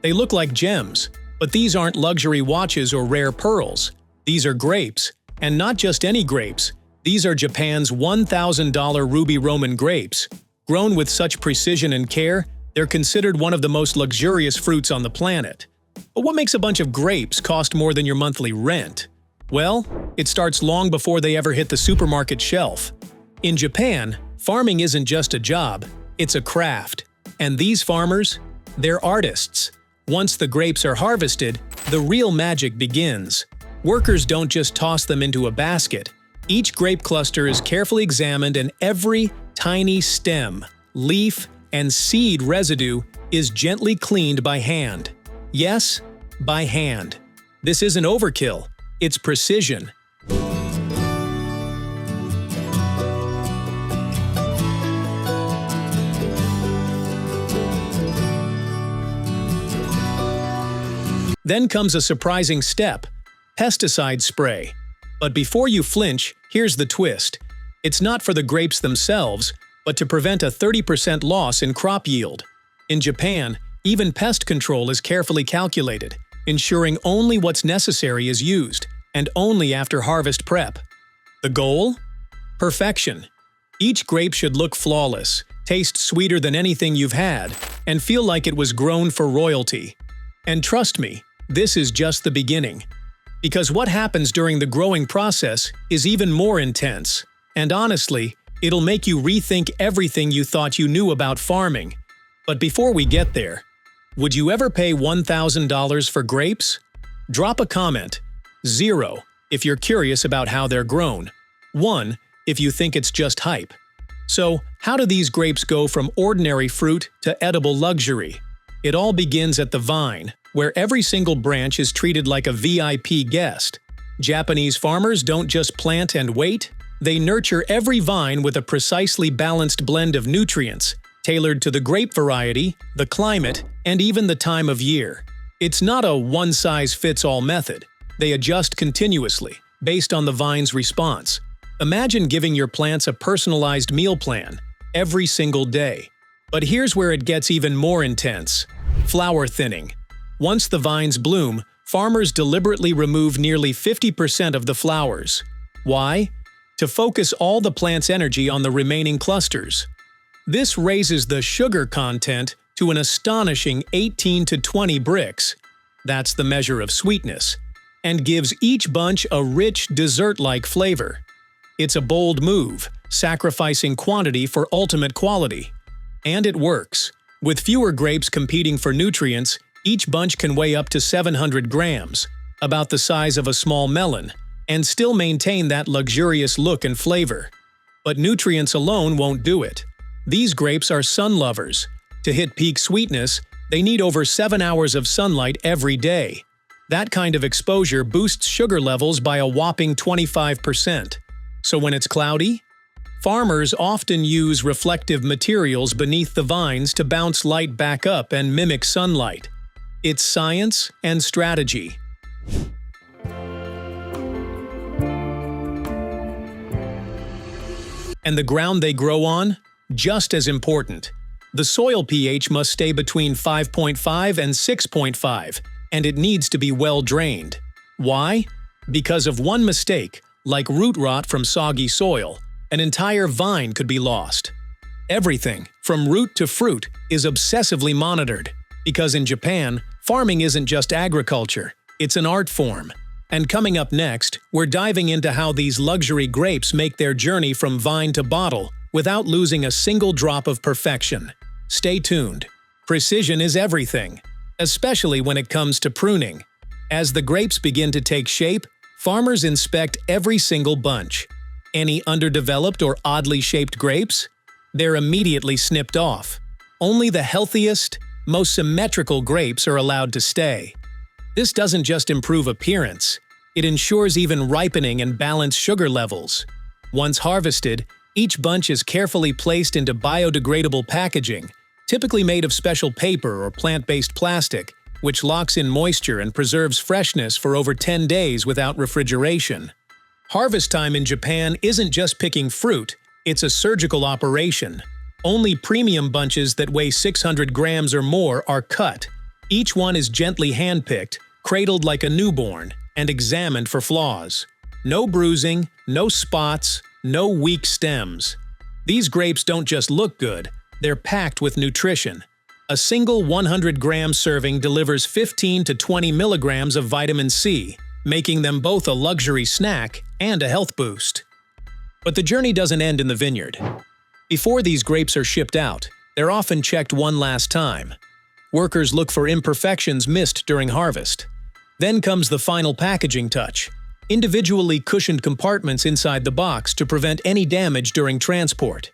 They look like gems, but these aren't luxury watches or rare pearls. These are grapes, and not just any grapes. These are Japan's $1,000 ruby Roman grapes. Grown with such precision and care, they're considered one of the most luxurious fruits on the planet. But what makes a bunch of grapes cost more than your monthly rent? Well, it starts long before they ever hit the supermarket shelf. In Japan, farming isn't just a job, it's a craft. And these farmers, they're artists. Once the grapes are harvested, the real magic begins. Workers don't just toss them into a basket. Each grape cluster is carefully examined and every tiny stem, leaf, and seed residue is gently cleaned by hand. Yes, by hand. This isn't overkill, it's precision. Then comes a surprising step: pesticide spray. But before you flinch, here's the twist. It's not for the grapes themselves, but to prevent a 30% loss in crop yield. In Japan, even pest control is carefully calculated, ensuring only what's necessary is used, and only after harvest prep. The goal? Perfection. Each grape should look flawless, taste sweeter than anything you've had, and feel like it was grown for royalty. And trust me, this is just the beginning. Because what happens during the growing process is even more intense. And honestly, it'll make you rethink everything you thought you knew about farming. But before we get there, would you ever pay $1,000 for grapes? Drop a comment. 0 if you're curious about how they're grown. 1 if you think it's just hype. So, how do these grapes go from ordinary fruit to edible luxury? It all begins at the vine, where every single branch is treated like a VIP guest. Japanese farmers don't just plant and wait, they nurture every vine with a precisely balanced blend of nutrients, tailored to the grape variety, the climate, and even the time of year. It's not a one-size-fits-all method. They adjust continuously, based on the vine's response. Imagine giving your plants a personalized meal plan every single day. But here's where it gets even more intense: flower thinning. Once the vines bloom, farmers deliberately remove nearly 50% of the flowers. Why? To focus all the plant's energy on the remaining clusters. This raises the sugar content to an astonishing 18 to 20 bricks. That's the measure of sweetness, and gives each bunch a rich, dessert-like flavor. It's a bold move, sacrificing quantity for ultimate quality. And it works. With fewer grapes competing for nutrients, each bunch can weigh up to 700 grams, about the size of a small melon, and still maintain that luxurious look and flavor. But nutrients alone won't do it. These grapes are sun lovers. To hit peak sweetness, they need over 7 hours of sunlight every day. That kind of exposure boosts sugar levels by a whopping 25%. So when it's cloudy, farmers often use reflective materials beneath the vines to bounce light back up and mimic sunlight. It's science and strategy. And the ground they grow on? Just as important. The soil pH must stay between 5.5 and 6.5, and it needs to be well drained. Why? Because of one mistake, like root rot from soggy soil, an entire vine could be lost. Everything, from root to fruit, is obsessively monitored. Because in Japan, farming isn't just agriculture, it's an art form. And coming up next, we're diving into how these luxury grapes make their journey from vine to bottle without losing a single drop of perfection. Stay tuned. Precision is everything, especially when it comes to pruning. As the grapes begin to take shape, farmers inspect every single bunch. Any underdeveloped or oddly shaped grapes? They're immediately snipped off. Only the healthiest, most symmetrical grapes are allowed to stay. This doesn't just improve appearance, it ensures even ripening and balanced sugar levels. Once harvested, each bunch is carefully placed into biodegradable packaging, typically made of special paper or plant-based plastic, which locks in moisture and preserves freshness for over 10 days without refrigeration. Harvest time in Japan isn't just picking fruit, it's a surgical operation. Only premium bunches that weigh 600 grams or more are cut, Each one is gently handpicked, cradled like a newborn, and examined for flaws. No bruising, no spots, no weak stems. These grapes don't just look good, they're packed with nutrition. A single 100-gram serving delivers 15 to 20 milligrams of vitamin C, making them both a luxury snack and a health boost. But the journey doesn't end in the vineyard. Before these grapes are shipped out, they're often checked one last time. Workers look for imperfections missed during harvest. Then comes the final packaging touch: individually cushioned compartments inside the box to prevent any damage during transport.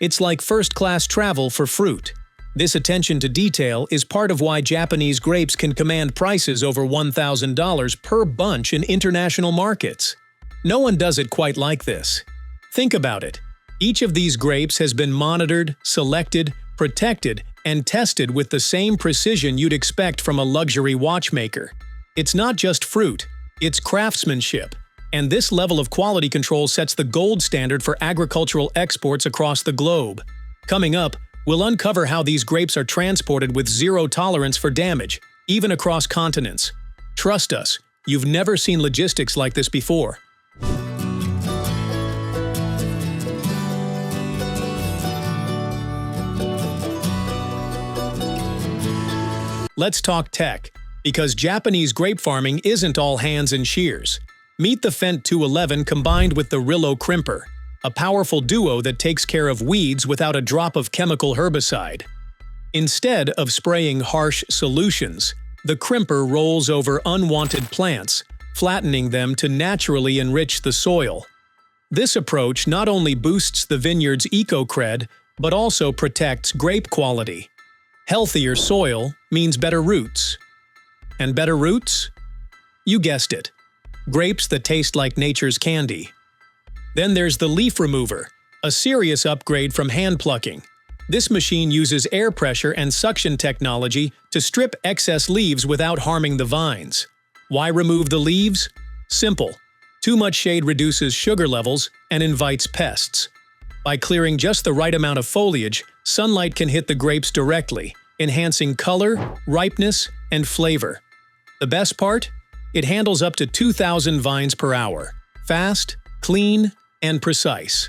It's like first-class travel for fruit. This attention to detail is part of why Japanese grapes can command prices over $1,000 per bunch in international markets. No one does it quite like this. Think about it. Each of these grapes has been monitored, selected, protected, and tested with the same precision you'd expect from a luxury watchmaker. It's not just fruit, it's craftsmanship. And this level of quality control sets the gold standard for agricultural exports across the globe. Coming up, we'll uncover how these grapes are transported with zero tolerance for damage, even across continents. Trust us, you've never seen logistics like this before. Let's talk tech, because Japanese grape farming isn't all hands and shears. Meet the Fendt 211 combined with the Rillo Crimper, a powerful duo that takes care of weeds without a drop of chemical herbicide. Instead of spraying harsh solutions, the crimper rolls over unwanted plants, flattening them to naturally enrich the soil. This approach not only boosts the vineyard's eco-cred, but also protects grape quality. Healthier soil means better roots. And better roots? You guessed it. Grapes that taste like nature's candy. Then there's the leaf remover, a serious upgrade from hand plucking. This machine uses air pressure and suction technology to strip excess leaves without harming the vines. Why remove the leaves? Simple. Too much shade reduces sugar levels and invites pests. By clearing just the right amount of foliage, sunlight can hit the grapes directly, enhancing color, ripeness, and flavor. The best part? It handles up to 2,000 vines per hour. Fast, clean, and precise.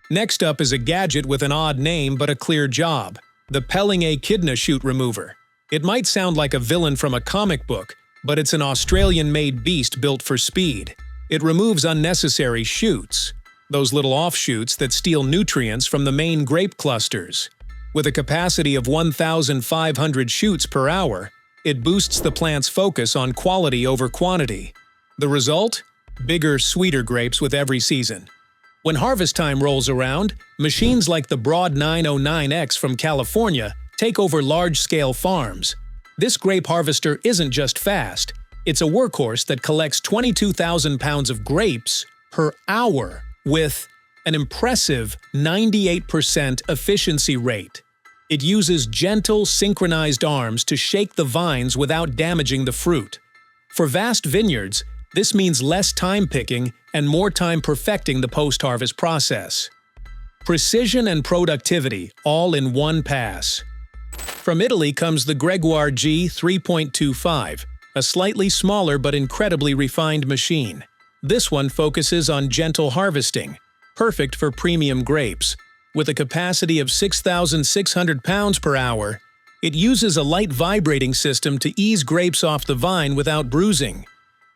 Next up is a gadget with an odd name but a clear job: the Pelling Echidna Shoot Remover. It might sound like a villain from a comic book, but it's an Australian-made beast built for speed. It removes unnecessary shoots, those little offshoots that steal nutrients from the main grape clusters. With a capacity of 1,500 shoots per hour, it boosts the plant's focus on quality over quantity. The result? Bigger, sweeter grapes with every season. When harvest time rolls around, machines like the Broad 909X from California take over large-scale farms. This grape harvester isn't just fast, it's a workhorse that collects 22,000 pounds of grapes per hour with an impressive 98% efficiency rate. It uses gentle, synchronized arms to shake the vines without damaging the fruit. For vast vineyards, this means less time picking and more time perfecting the post-harvest process. Precision and productivity, all in one pass. From Italy comes the Gregoire G 3.25, a slightly smaller but incredibly refined machine. This one focuses on gentle harvesting, perfect for premium grapes. With a capacity of 6,600 pounds per hour, it uses a light vibrating system to ease grapes off the vine without bruising.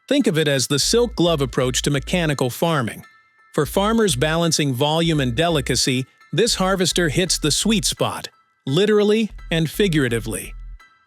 Think of it as the silk glove approach to mechanical farming. For farmers balancing volume and delicacy, this harvester hits the sweet spot, literally and figuratively.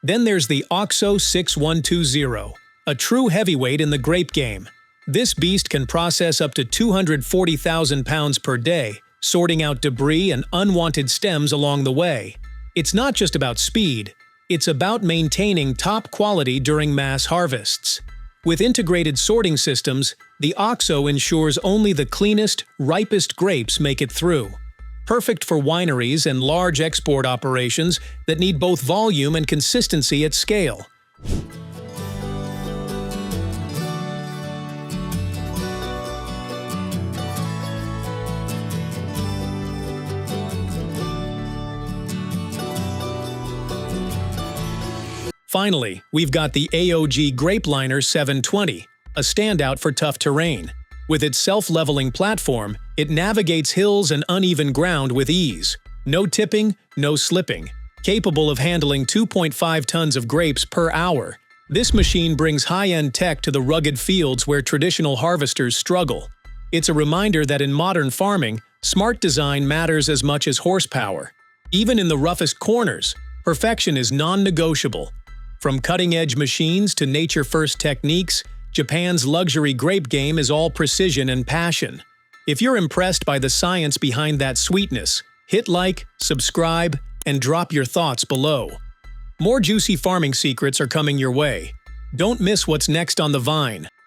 Then there's the OXO 6120, a true heavyweight in the grape game. This beast can process up to 240,000 pounds per day, sorting out debris and unwanted stems along the way. It's not just about speed, it's about maintaining top quality during mass harvests. With integrated sorting systems, the OXO ensures only the cleanest, ripest grapes make it through. Perfect for wineries and large export operations that need both volume and consistency at scale. Finally, we've got the AOG Grape Liner 720, a standout for tough terrain. With its self-leveling platform, it navigates hills and uneven ground with ease. No tipping, no slipping. Capable of handling 2.5 tons of grapes per hour, this machine brings high-end tech to the rugged fields where traditional harvesters struggle. It's a reminder that in modern farming, smart design matters as much as horsepower. Even in the roughest corners, perfection is non-negotiable. From cutting-edge machines to nature-first techniques, Japan's luxury grape game is all precision and passion. If you're impressed by the science behind that sweetness, hit like, subscribe, and drop your thoughts below. More juicy farming secrets are coming your way. Don't miss what's next on the vine.